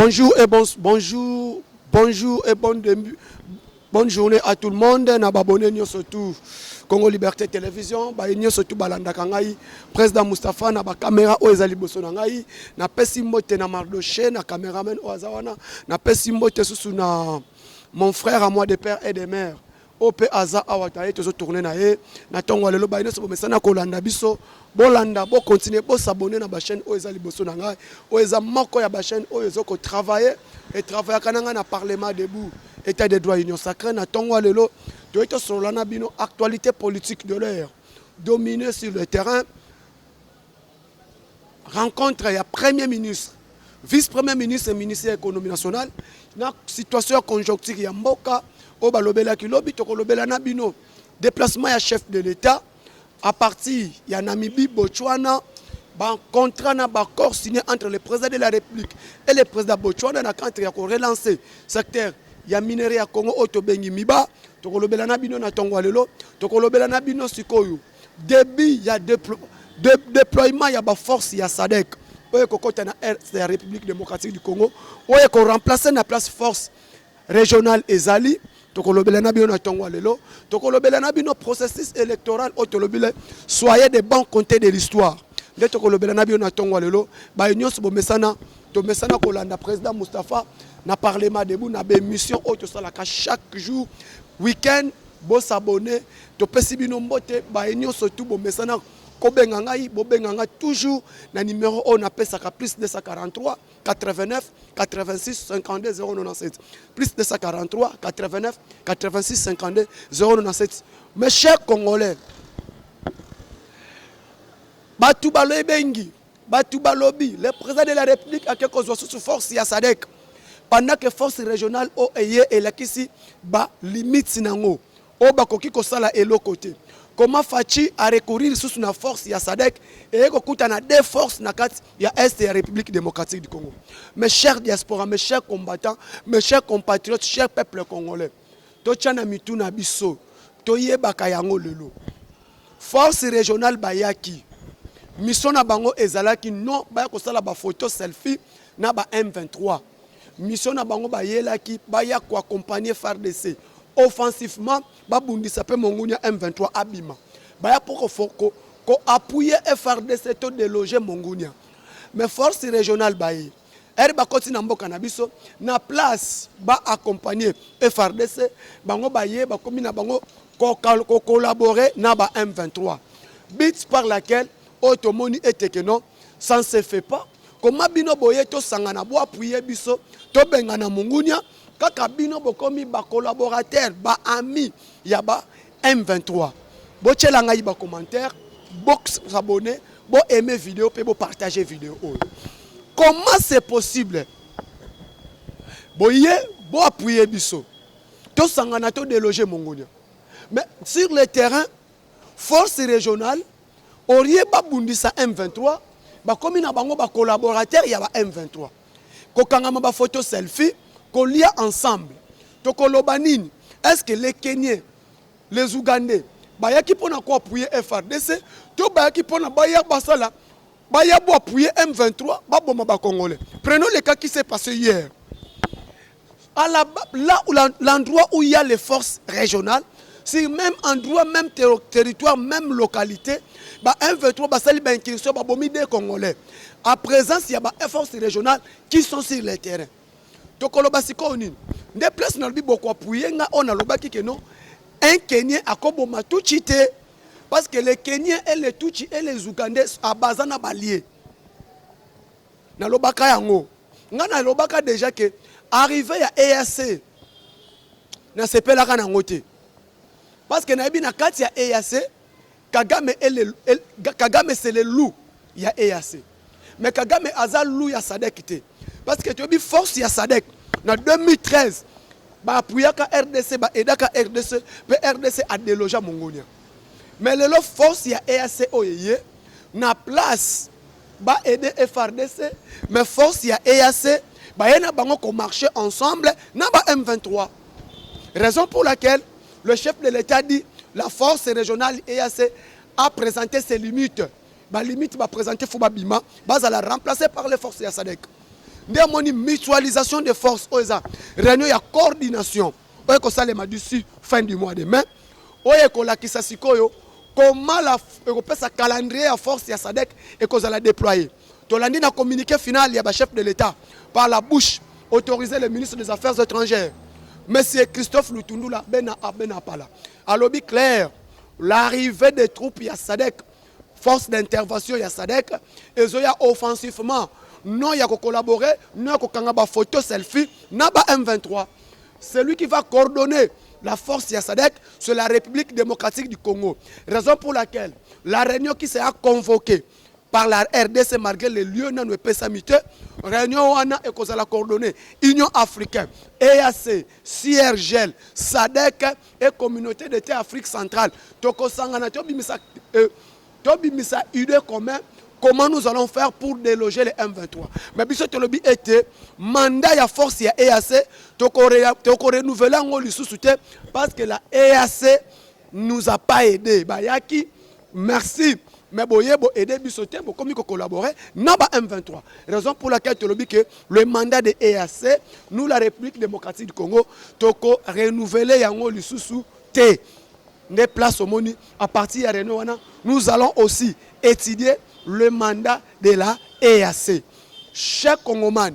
Bonjour et bonne journée à tout le monde. Na babone nyo surtout Congo Liberté Télévision, ba nyo surtout balanda kangai président Moustapha na ba caméra o ezali boso na ngai na pesi mbote na Mardoché na caméraman o azawana na pesi mbote susu na mon frère à moi de père et de mère. Ope aza awataye tozo tourner na ye na tongo lelo ba ino so bomesana kolanda biso bolanda bo continuer bo s'abonner na ba chaîne o ezali boso na ngai o eza moko ya ba chaîne o ezoko travailler et travailler kananga na parlement debout état des droits union sacrée na tongo lelo to eto solana bino actualité politique de l'heure dominer sur le terrain rencontre ya premier ministre vice-premier ministre et ministre de l'économie nationale na situation conjoncture ya mboka o balobela ki lobi to kolobela na bino déplacement ya chef de l'état à partir ya Namibie Botswana ban contrat na accord signé entre le président de la République et le président Botswana na cadre ya ko relancer secteur ya minerai ya Congo otobengi miba to kolobela na bino na tongo lelo to kolobela na bino sikoyo début ya déploiement ya ba force ya SADC oye kokota na la République démocratique du Congo oye ko remplacer na place force régionale ezali tokolobela na bino na tongo lelo tokolobela na bino processus électoral otolobile soyez des bons comptés de l'histoire nde tokolobela na bino na tongo lelo ba nyonso bomesana to mesana kolanda président Moustapha na parlement debout na ba émission auto salaka chaque jour week-end bo s'abonner to pesi bino mbote ba nyonso tout bomesana kobenga ngai bobenga nga toujours na numéro on appelle ça plus 243 89 86 52 097 plus 243 89 86 52 097. Mes chers Congolais, Batu Balobi Bengi, Batu Balobi, le président de la République a quelque chose sous force ya SADC pendant que force régionale o eye et la kisi ba limite sinango o ba koki ko sala elo côté. Comment Fachi a recourir sous une force ya SADC et kokuta na deux forces na kat ya Est et la République démocratique du Congo. Mes chers diaspora, mes chers combattants, mes chers compatriotes, chers peuples congolais. To tchana mitu na biso, to yebaka yango lelo. Force régionale bayaki. Mission na bango ezalaki non baya ko sala ba photo selfie na ba M23. Mission na bango bayelaki baya ko accompagner FARDC. Offensivement babundisa pe mongunya M23 abima baya pour ko appuyer FRDC to déloger mongunya mais force régionale baye eri ba koti na mboka na biso na place ba accompagner FRDC bango baye ba komi na bango ko collaborer na ba M23 bit par laquelle automoni etekeno ça se fait pas comment bino boye to sangana bo appuyer biso to benga na mongunya kaka bino bokomi ba collaborateur ba ami ya ba M23 bo tchela ngai ba commentaire box s'abonner bo aimer vidéo pe bo partager vidéo. Comment c'est possible boye bo appuyer biso to sangana to déloger mongonia mais sur le terrain force régionale aurie ba bundisa M23 ba komi na bango ba collaborateur ya ba M23 ko kangama ba photo selfie qu'on lia ensemble. Tokolobanini, est-ce que les Kenyans, les Ougandais, bayaki pona ko appuyer FRDC, to bayaki pona baya basala, baya bo appuyer M23, baboma ba Congolais. Prenons le cas qui s'est passé hier. Là où l'endroit où il y a les forces régionales, c'est même endroit, même territoire, même localité, ba M23 basali ba inquiétude ba bomi des Congolais. À présent, il y a des forces régionales qui sont sur le terrain. Tokoloba siko nini nde place na lobi boko appuyer nga on a lobaki que non un Kenyan akoboma tuchi te parce que les Kenyans et les Tutsi et les Ougandais à bazana balié na lobaka yango nga na lobaka déjà que arrivé à EAC na sepelaka na ngote parce que na yebi na kati ya EAC Kagame c'est le loup ya EAC mais Kagame aza loup ya SADC te. Parce que tu as vu force ya SADC en 2013 ba apuyaka RDC ba edaka RDC pe RDC a délogé mongonia mais le force ya EAC oyeye na place ba aider FRDC mais force ya EAC ba yena bango ko marcher ensemble na ba M23 raison pour laquelle le chef de l'État dit la force régionale EAC a présenté ses limites ba limite ba présenter Foubabima ba za la remplacer par les forces ya SADC. Ndemoni mutualisation de forces. Oza réunion ya coordination. Oye ko salema d'ici fin du mois de mai. Oye ko lakisa sikoyo comment la sa calendrier à force ya SADC et qu'on la déployer. Tolandi na communiqué final il y a chef de l'État par la bouche autorisé le ministre des Affaires étrangères. Monsieur Christophe Lutundula bena pala. À lobby clair, l'arrivée des troupes ya SADC, force d'intervention ya SADC, et zoya offensivement, non ya ko collaborer, non ya ko kangaba photo selfie, naba M23. Celui qui va coordonner la force ya SADC, c'est la République démocratique du Congo. Raison pour laquelle la réunion qui sera convoquée par la RDC malgré les lieux dans le PSAMIT, réunion wana et qu'on la coordonner Union africaine, EAC, CIRGL, SADC et communauté d'État Afrique centrale. Toko sangana tobimisa idée commun. Comment nous allons faire pour déloger les M23? Mais biso tolobi était mandat ya force ya EAC toko renouveler ngoli sous-souté parce que la EAC nous a pas aidé. Bayaki merci mais boyebo aider bisoté bo komi ko collaborer na ba M23. Raison pour laquelle tolobi que le mandat de EAC nous la République démocratique du Congo toko renouveler yango lisusu té des places au moni à partir de Renoana nous allons aussi étudier le mandat de la EAC. Chaque Congoman,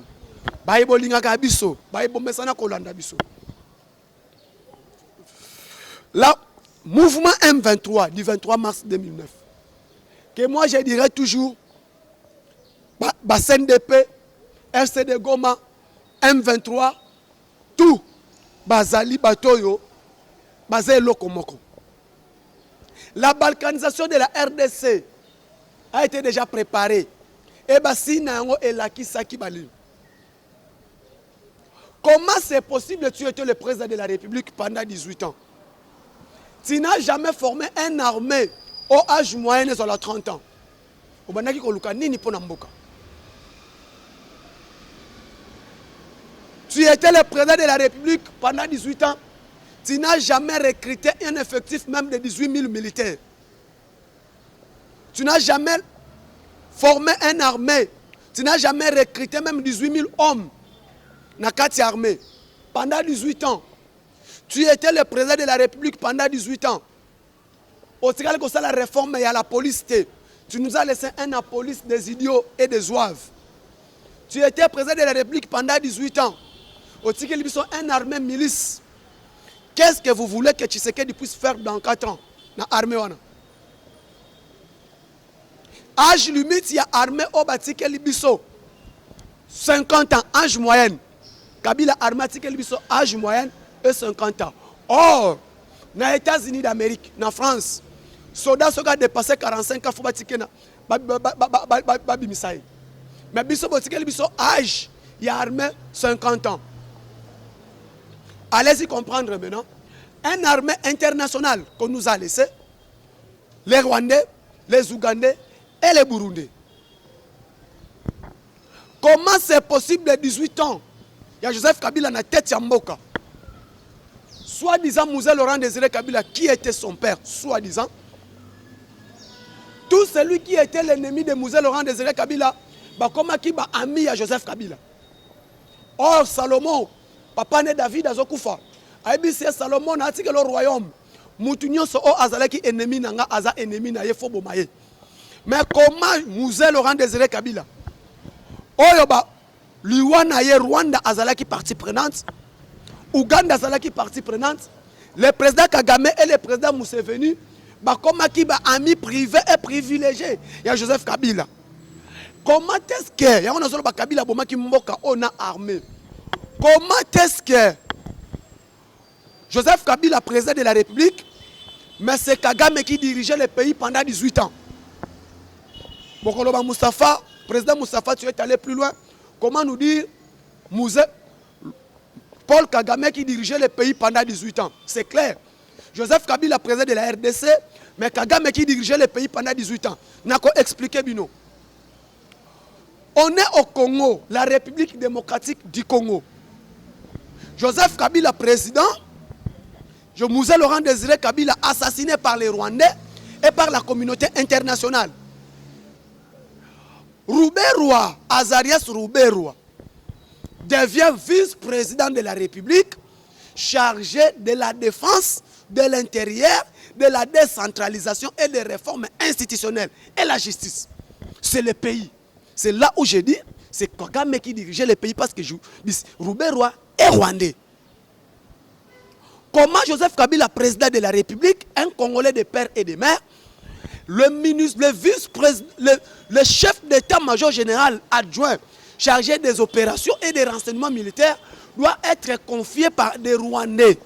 Baïbo Lingaka Biso, Baïbo Mesana Kolanda Biso. La mouvement M23 du 23 mars 2009, que moi je dirais toujours, CNDP, RCD Goma, M23, tout, Bazali Batoyo, Bazé Lokomoko. La balkanisation de la RDC a été déjà préparé. Et basi nango elaki saki bali. Comment c'est possible que tu étais le président de la République pendant 18 ans? Tu n'as jamais formé une armée au âge moyen de 30 ans. Obanaki koluka nini pona mboka. Tu étais le président de la République pendant 18 ans. Tu n'as jamais recruté un effectif même de 18 000 militaires. Tu n'as jamais formé une armée. Tu n'as jamais recruté même 18 000 hommes dans la carte armée. Pendant 18 ans. Tu étais le président de la République pendant 18 ans. Au Sénégal, comme ça, la réforme, il y a la police. Tu nous as laissé un police des idiots et des zouaves. Tu étais président de la République pendant 18 ans. Au Sénégal, ils sont une armée milice. Qu'est-ce que vous voulez que Tshisekedi puisse faire dans 4 ans dans l'armée? Âge limite, il y a armée au Batike Libiso. 50 ans, âge moyen. Kabila armatique Libiso, âge moyen et 50 ans. Or, dans les États-Unis d'Amérique, dans France, soldats qui ont dépassé 45 ans, il faut batike na Babimisaï. Mais Biso Batike Libiso, âge, il y a armée 50 ans. Allez-y comprendre maintenant. Une armée internationale qu'on nous a laissé, les Rwandais, les Ougandais et les Burundais. Comment c'est possible de 18 ans? Il y a Joseph Kabila dans la tête de Mboka. Soi-disant Mouzé Laurent Désiré Kabila, qui était son père, soi-disant. Tout celui qui était l'ennemi de Mouzé Laurent Désiré Kabila, comme qui est ami à Joseph Kabila. Or, Salomon, papa né David Azokoufa. Aïbisi Salomon a dit que le royaume, Moutounion so azalaki ennemi nanga aza ennemi na yefo bomaye. Mais comment Mouzé Laurent Désiré Kabila? Oyoba, Luana ye Rwanda azalaki partie prenante. Ouganda azalaki partie prenante. Le président Kagame et le président Museveni, comme qui ba ami privé et privilégié. Il y a Joseph Kabila. Comment est-ce que, il y a un Kabila boma qui mboka on a armé. Comment est-ce que Joseph Kabila, président de la République, mais c'est Kagame qui dirigeait le pays pendant 18 ans. Bokoloba Moustapha, président Moustapha, tu es allé plus loin. Comment nous dire Paul Kagame qui dirigeait le pays pendant 18 ans? C'est clair. Joseph Kabila, président de la RDC, mais Kagame qui dirigeait le pays pendant 18 ans. N'a qu'à expliquer Bino. On est au Congo, la République démocratique du Congo. Joseph Kabila, président, Mouzé Laurent Désiré Kabila, assassiné par les Rwandais et par la communauté internationale. Rouberwa, Azarias Rouberwa, devient vice-président de la République, chargé de la défense, de l'intérieur, de la décentralisation et des réformes institutionnelles et la justice. C'est le pays. C'est là où je dis, c'est Kagame qui dirigeait le pays parce que Rouberwa est rwandais. Comment Joseph Kabila, président de la République, un Congolais de père et de mère, le ministre, le vice-président, le chef d'état-major général adjoint chargé des opérations et des renseignements militaires doit être confié par des Rwandais.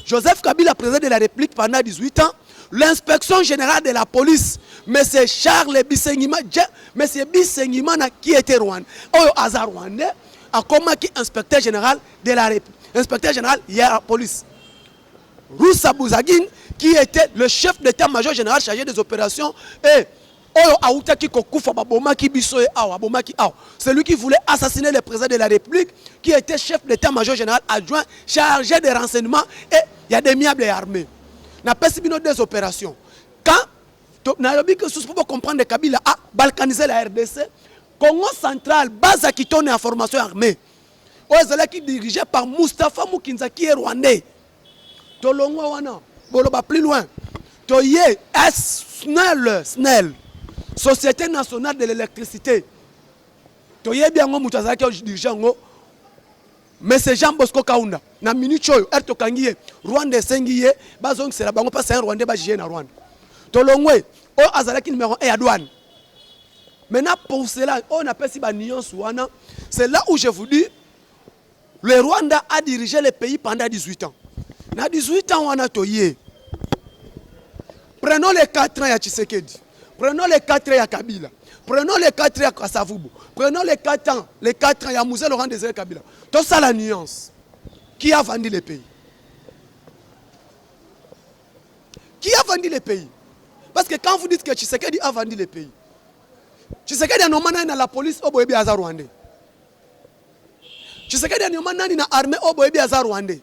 Joseph Kabila, président de la République pendant 18 ans, l'inspection générale de la police, M. Charles Bisengimana, qui était rwandais, rwandais, a comme inspecteur général de la République. Inspecteur général, il y a la police. Roussa Bouzagine, qui était le chef d'état-major général chargé des opérations, et c'est lui qui voulait assassiner le président de la République, qui était chef d'état-major général adjoint chargé des renseignements, et il y a des miables armés. N'a pas subi des opérations. Quand Nairobi, pour comprendre que Kabila a balkanisé la RDC, Congo central, base à qui tourne en formation armée. Qui est dirigé par Mustafa Mukinza, qui est rwandais. Tolongwa wana, boloba plus loin. Toye SNEL, Société nationale de l'électricité. Toye bien ngo mutazaki dirigeant ngo. Mais c'est Jean Bosco Kaunda. Na minute choyo erto kangiye Rwanda sengiye bazong sera bango pas un Rwandais ba jie na Rwanda. Tolongwe o azalaki numéro 1 à douane. Maintenant pour cela on appelle si ba nuance wana, c'est là où je vous dis le Rwanda a dirigé le pays pendant 18 ans. Na 18 ans wana toye. Prenons les 4 ans à Tshisekedi. Prenons les 4 ans à Kabila. Prenons les 4 ans à Kasavubu. Prenons les 4 ans à Moussa Laurent Désiré Kabila. Tout ça la nuance. Qui a vendu le pays? Qui a vendu le pays? Parce que quand vous dites que Tshisekedi a vendu le pays, Tshisekedi a nommé dans la police au Boébi Azar Rwandais. Tshisekedi a nommé dans l'armée au Boébi Azar Rwandais.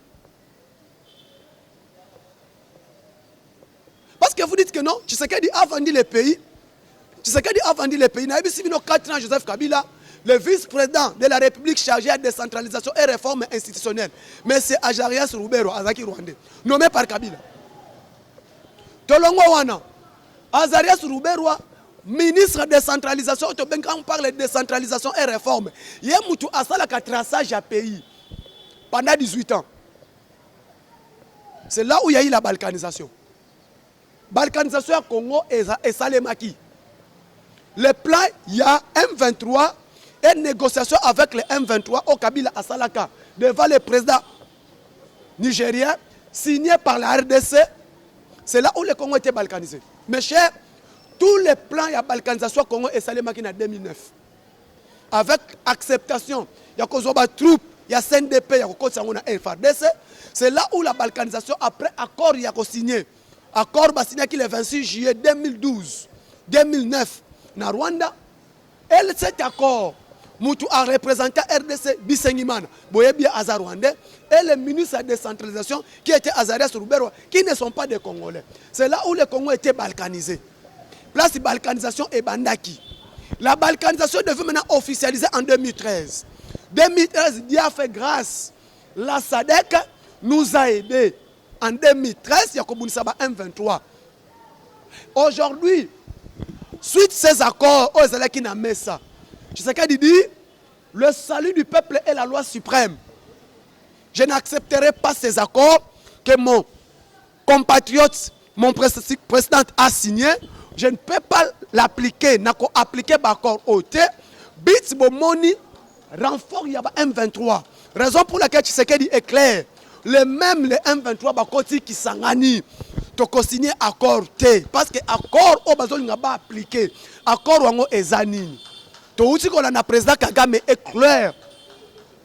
Parce que vous dites que non, Tshisekedi a vendu le pays. Tshisekedi a vendu le pays. N'a pas suivi nos 4 ans Joseph Kabila, le vice-président de la République chargé de décentralisation et réforme institutionnelle. Mais c'est Ajarias Roubero, Azaki Rwandais, nommé par Kabila. Tolongo Wana, Azarias Roubero, ministre de décentralisation, quand on parle de décentralisation et réforme, il y a un traçage à pays pendant 18 ans. C'est là où il y a eu la balkanisation. Balkanisation à Congo et Salemaki. Le plan, il y a M23 et négociation avec le M23 au Kabila à Salaka devant le président nigérien signé par la RDC. C'est là où le Congo était balkanisé. Mes chers, tous les plans, il y a balkanisation Congo et Salemaki en 2009. Avec acceptation, il y a des troupes, il y a CNDP, il y a FARDC. C'est là où la balkanisation, après accord, il y a signé. Accord signé le 26 juillet 2012, 2009, na Rwanda. Et cet accord, Moutou a représenté RDC Bisengimana, Boyebia Azar Rwandais, et le ministre de la décentralisation qui était Azarias Roubero, qui ne sont pas des Congolais. C'est là où le Congo était balkanisé. Place de balkanisation et Bandaki. La balkanisation devait maintenant officialiser en 2013. 2013, Dieu a fait grâce. La SADC nous a aidés. En 2013, il y a M23. Aujourd'hui, suite à ces accords, je sais qu'il dit, le salut du peuple est la loi suprême. Je n'accepterai pas ces accords que mon compatriote, mon président a signé. Je ne peux pas l'appliquer, n'ako appliquer l'accord OT. Bits Bomoni renfort il y a M23. Raison pour laquelle Tshisekedi est clair. Les mêmes les M23 bakoti qui sangani to signer accord T parce que accord au bazoli nga ba appliquer accord wango ezanini to uti ko na président Kagame est clair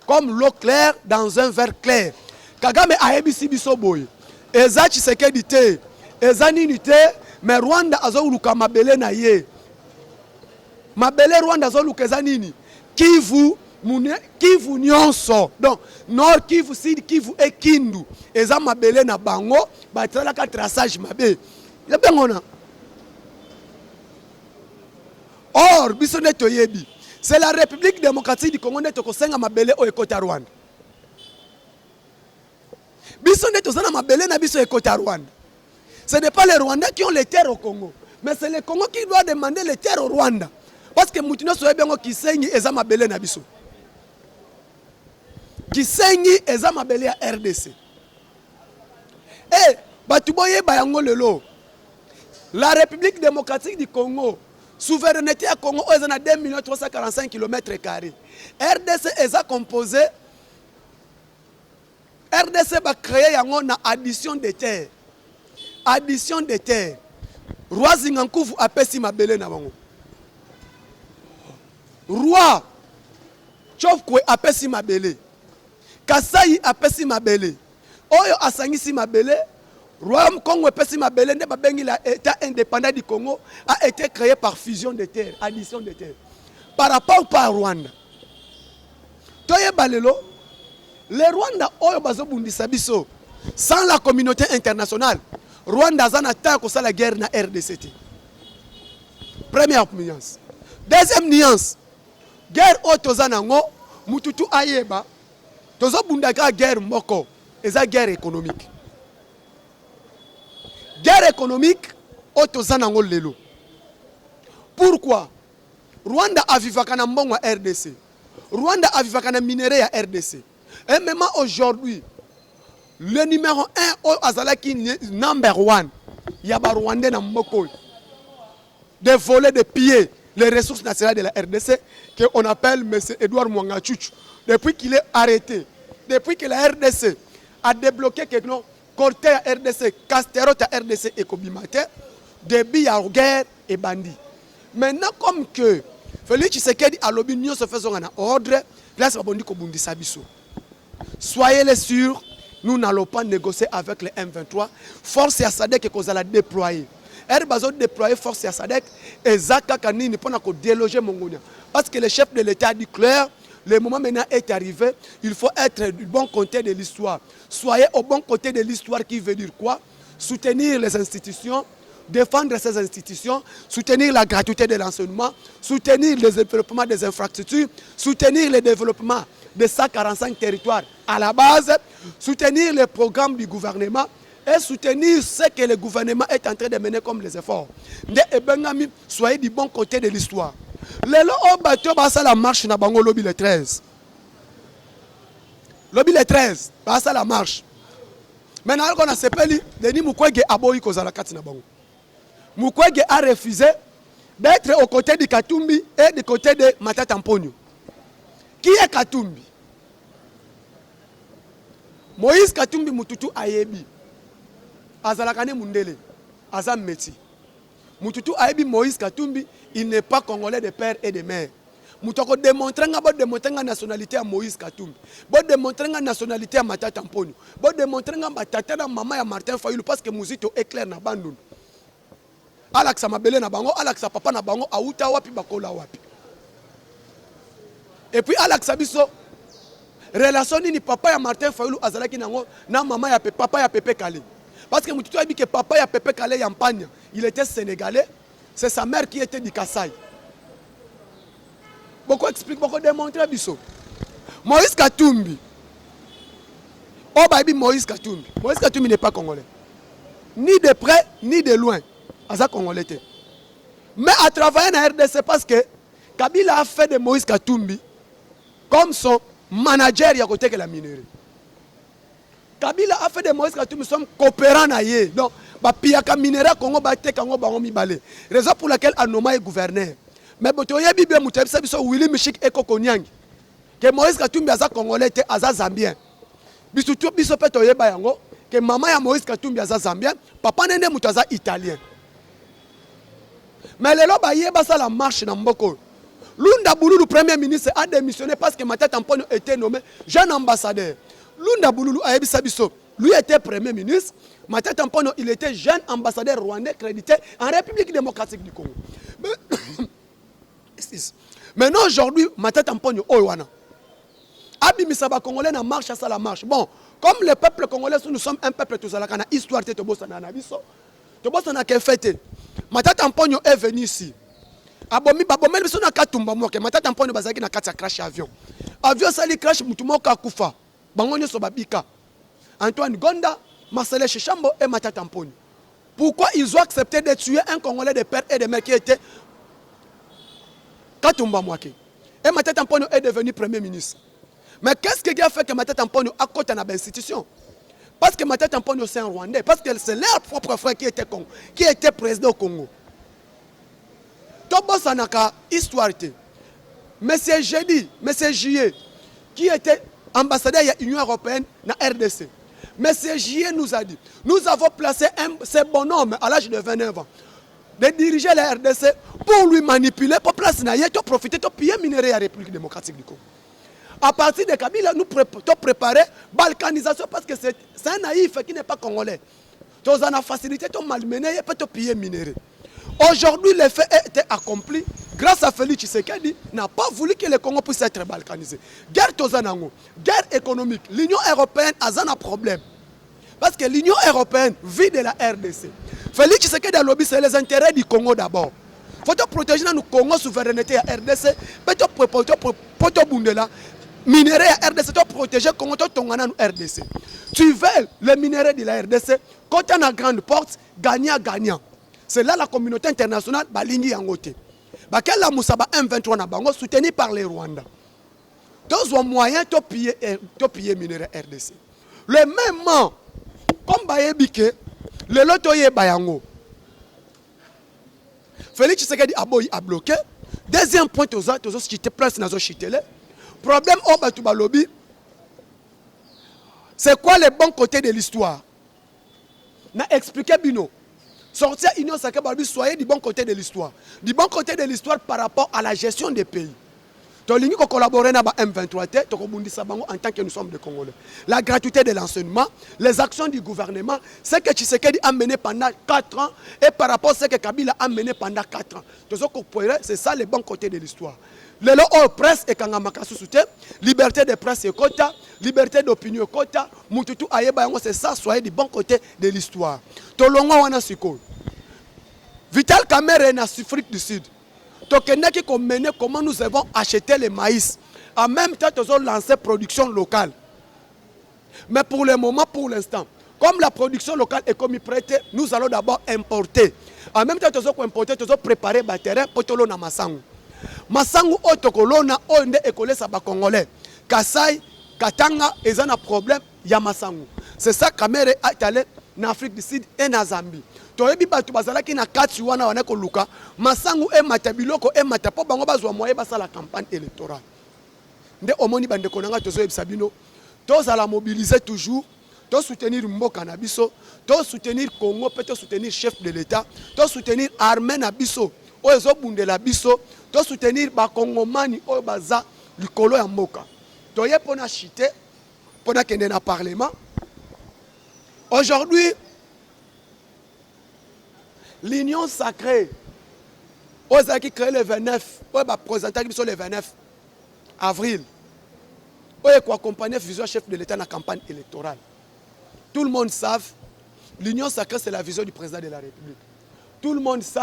comme l'eau claire dans un verre clair. Kagame a ebisi biso boy eza Tshisekedi te ezanini te mais Rwanda azoluka mabele na ye mabele Rwanda azoluka ezanini Kivu nyonso donc Nord Kivu Sud Kivu et Kindu eza mabele na bango batalaka traçage mabe ya bengona or biso ne toyebi C'est la République démocratique du Congo qui a mabele au Ekota Rwanda. Biso nde tozana mabele na biso Ekota Rwanda. Ce n'est pas les Rwandais qui ont les terres au Congo, mais c'est le Congo qui doit demander les terres au Rwanda. Parce que Moutino Soyebengo qui saigne eza mabele na biso. Qui saigne eza mabele à RDC. Et batuboye bayango lelo. La République démocratique du Congo, souveraineté à Congo, ils ont 2 345 km². RDC est composé. RDC va créer une addition de terre. Addition de terre. Roi Zingankoufu a pesi mabele na bango. Roi Tchofkwe a pesi mabele. Kasai a pesi mabele. Oyo asangisi mabele. Royaume Congo pesi mabele nde babengi la état indépendant du Congo a été créé par fusion de terre, addition de terre. Par rapport à Rwanda. Toye balelo, les Rwanda oyo bazobundisa biso sans la communauté internationale. Rwanda zana ta ko sala guerre na RDC. Première nuance. Deuxième nuance. Guerre otozana ngo mututu ayeba tozobundaka guerre moko, eza guerre économique. Guerre économique, otozanango lelo. Pourquoi? Rwanda a vivaka na mbongo à RDC. Rwanda a vivaka na minerai à RDC. Et même aujourd'hui, le numéro 1 au azalaki number 1, yaba Rwandais na mboko. De voler, de piller les ressources nationales de la RDC, qu'on appelle M. Edouard Mwanga Chuchu. Depuis qu'il est arrêté, depuis que la RDC a débloqué quelque chose, Corté à RDC, Castero à RDC et Kobimate, débit à guerre et bandit. Maintenant, comme que Félix Tshisekedi a l'opinion se faisant en ordre, là c'est bon dit Kobundi Sabiso. Soyez-les sûrs, nous n'allons pas négocier avec les M23. Force à Sadek que vous allez déployer. Herbazo déployer force à Sadek et Zaka Kanini pour déloger Mongolia. Parce que le chef de l'État a dit clair. Le moment maintenant est arrivé, il faut être du bon côté de l'histoire. Soyez au bon côté de l'histoire qui veut dire quoi? Soutenir les institutions, défendre ces institutions, soutenir la gratuité de l'enseignement, soutenir le développement des infrastructures, soutenir le développement de 145 territoires à la base, soutenir les programmes du gouvernement et soutenir ce que le gouvernement est en train de mener comme les efforts. Soyez du bon côté de l'histoire. Lelo o bato basa la marche na bango lobby le 13. Lobby le 13 basa la marche. Maintenant on a sepeli Denis Mukwege aboyi kozala kati na bango. Mukwege a refusé d'être aux côtés de Katumbi et du côté de Matata Mponyo. Qui est Katumbi? Moïse Katumbi mututu ayebi. Azalakane mundele. Azam meti. Mututu ayebi Moïse Katumbi, il n'est pas congolais de père et de mère. Moutoko démontrer la nationalité à Moïse Katumbi. Bon démontrer la nationalité à Matata Mponyo. Bon démontrer la matata na maman à Martin Fayulu parce que Mouzito est clair na bandun. Alaksa mabele na bango, alaksa papa na bango, auta wapi bakola wapi. Et puis alaksa biso relation ni papa ya Martin Fayulu azalaki nango na maman ya papa ya Pepe Kale. Parce que Moutoutou a dit que papa ya Pepe Kale Yampagne, il était sénégalais, c'est sa mère qui était du Kassai. Beaucoup expliquent, beaucoup démontrent biso. Moïse Katumbi. Oh baby Moïse Katumbi. Moïse Katumbi n'est pas congolais. Ni de près, ni de loin. Aza congolais. Mais à travailler dans RDC parce que Kabila a fait de Moïse Katumbi comme son manager à côté de la minerie. Kabila a fait de Moïse Katumbi, nous sommes coopérants. Donc, Piaka Minera Congo Bate Kango Baromi Balé. Raison pour laquelle Anoma est gouverneur. Mais Botoye Bibé Moutebisa Biso Willy Michik et Kokonyang. Que Moïse Katumbi Aza Congolais était Aza Zambien. Bisoutou Biso Petoye Bayango. Que maman ya Moïse Katumbi Aza Zambien. Papa Nene Moutaza Italien. Mais les loba yé basa la marche dans Mboko. Lunda Boulou, le premier ministre, a démissionné parce que Matata Mponyo était nommé jeune ambassadeur. Lunda Boulou a Biso. Lui était premier ministre. Matata Mponyo, il était jeune ambassadeur rwandais crédité en République démocratique du Congo. Maintenant, aujourd'hui, Matata Mponyo, Oywana. Abi Misaba Congolais na marche à ça la marche. Bon, comme le peuple congolais, nous sommes un peuple tous à la cana, histoire de Tobosana Nabiso. Tobosana qui est fêté. Matata Mponyo est venu ici. abomi babomeli biso na katumba moke matata mpone bazaki na kati ya crash avion sali crash mutu moko akufa bango nyonso babika Antoine Gonda, Marcel Chichambo et Matata Mponi. Pourquoi ils ont accepté de tuer un Congolais de père et de mère qui était Katumba Mwake? Et Matata Mponi est devenu Premier ministre. Mais qu'est-ce qui a fait que Matata Mponi a côté dans l'institution? Parce que Matata Mponi c'est un Rwandais. Parce que c'est leur propre frère qui était président au Congo. Tobo Sanaka, histoire. Monsieur Jeudi, Monsieur J.E., qui était ambassadeur de l'Union européenne dans la RDC. Monsieur J.E. nous a dit, nous avons placé ce bonhomme à l'âge de 29 ans de diriger la RDC pour lui manipuler, pour placer pour profiter, pour piller minerai à la République démocratique du Congo. À partir de Kabila, nous préparer la balkanisation parce que c'est un naïf qui n'est pas congolais. Nous avons facilité, nous malmener et pour piller minerai. Aujourd'hui, le fait a été accompli grâce à Félix Tshisekedi n'a pas voulu que le Congo puisse être balkanisé. Guerre Tozanango, guerre économique. L'Union européenne a un problème. Parce que l'Union européenne vit de la RDC. Félix Tshisekedi a lobby, c'est les intérêts du Congo d'abord. Il faut protéger notre Congo souveraineté à RDC. Il faut bundela minerai à RDC, il faut protéger le Congo Tongana RDC. Tu veux les minéraux de la RDC, quand tu as une grande porte, gagnant-gagnant. C'est là la communauté internationale balingi yangote. Bakel la Moussaba M23 na bango soutenu par les Rwandais. Tous ont moyen de piller minerai RDC. Le même moment, comme Bayebike, le lotoye bayango. Félix Tshisekedi a bloqué. Deuxième point, tous qui te placent dans le chitele. Problème au Batouba Lobby. C'est quoi le bon côté de l'histoire? N'a expliqué Bino. Sortir Union Sacrée, soyez du bon côté de l'histoire. Du bon côté de l'histoire par rapport à la gestion des pays. Donc, nous avons collaboré avec M23, en tant que nous sommes des Congolais. La gratuité de l'enseignement, les actions du gouvernement, ce que Tshisekedi a mené pendant 4 ans et par rapport à ce que Kabila a mené pendant 4 ans. C'est ça le bon côté de l'histoire. Le presse et Kangamakasu soutien, liberté de presse et quota, liberté d'opinion quota, Mututu Ayeba, c'est ça, soyez du bon côté de l'histoire. Tolongo wana siko. Vital Kamerhe en Afrique du Sud. Tokenaki qu'on menait comment nous avons acheté le maïs. En même temps, nous avons lancé production locale. Mais pour le moment, pour l'instant, comme la production locale est comme prête, nous allons d'abord importer. En même temps, nous avons importé, nous avons préparé le terrain pour tout le monde Massangu. Massangu otokolona onde école sa ba congolais. Kasai, Katanga, ils ont un problème, il y a Massangu. C'est ça Kamerhe est allé en Afrique du Sud et en Zambie. Toyebi batu bazalaki na kati wana wana ko luka Massangu e matabiloko e matapo bango bazwa moye basa la campagne électorale. Nde omoni bande konanga tozo yebisa bino tozala mobiliser toujours, to soutenir mboka na biso, to soutenir Congo, peut soutenir chef de l'État, to soutenir armée na biso, o ezo bundela biso, to soutenir ba kongomani o baza likolo ya mboka. Toye pona chité, pona kende na parlement. Aujourd'hui, l'Union sacrée, aux qui créé le 29, on va présenter le 29 avril, on va accompagner le chef de l'État dans la campagne électorale. Tout le monde sait, l'Union sacrée, c'est la vision du président de la République. Tout le monde sait,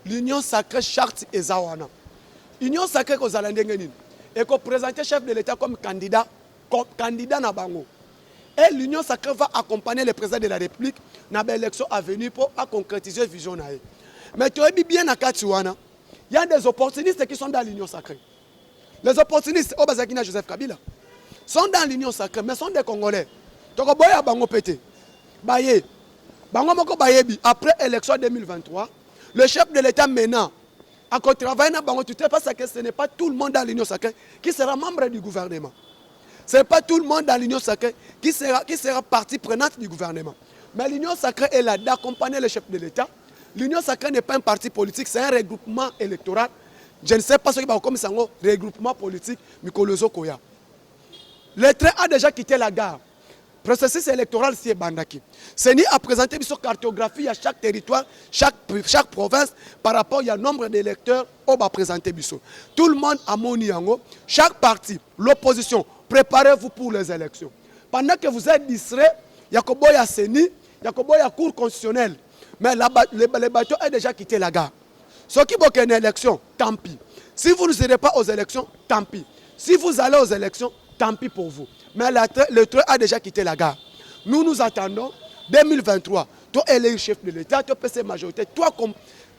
l'Union sacrée, charte et zawana. L'Union sacrée, qu'on a et qu'on présente le chef de l'État comme candidat na bango. Et l'Union sacrée va accompagner le président de la République dans l'élection à venir pour concrétiser la vision. Mais tu as bien à Katiwana, il y a des opportunistes qui sont dans l'Union sacrée. Les opportunistes, au Bazakina Joseph Kabila, sont dans l'Union sacrée, mais sont des Congolais. Donc, Bango Pété, Baye, Bango Moko Bayebi, après l'élection 2023, le chef de l'État maintenant, à travailler dans Bango, tu sais parce que ce n'est pas tout le monde dans l'Union sacrée qui sera membre du gouvernement. Ce n'est pas tout le monde dans l'Union sacrée qui sera partie prenante du gouvernement. Mais l'Union sacrée est là d'accompagner le chef de l'État. L'Union sacrée n'est pas un parti politique, c'est un regroupement électoral. Je ne sais pas ce qui va comme ça, un regroupement politique, Mikolozo Koya. Le train a déjà quitté la gare. Le processus électoral, c'est Bandaki. C'est ni à présenter une cartographie à chaque territoire, chaque province, par rapport au nombre d'électeurs, on va présenter Bissot. Tout le monde a mon yango, chaque parti, l'opposition, préparez-vous pour les élections. Pendant que vous êtes distrait, il y a Koboya Seni, il y a Koboya Cour constitutionnelle. Mais le bateau a déjà quitté la gare. Ceux qui bloquent une élection, tant pis. Si vous ne serez pas aux élections, tant pis. Si vous allez aux élections, tant pis pour vous. Mais le train a déjà quitté la gare. Nous attendons 2023. Toi, elle est le chef de l'État, toi, PC majorité. Toi, comme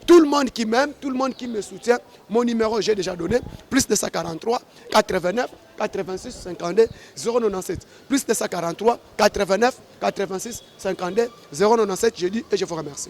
tout le monde qui m'aime, tout le monde qui me soutient, mon numéro, j'ai déjà donné. Plus de 143, 89, 86, 52, 097. Plus de 143, 89, 86, 52, 097. Je dis et je vous remercie.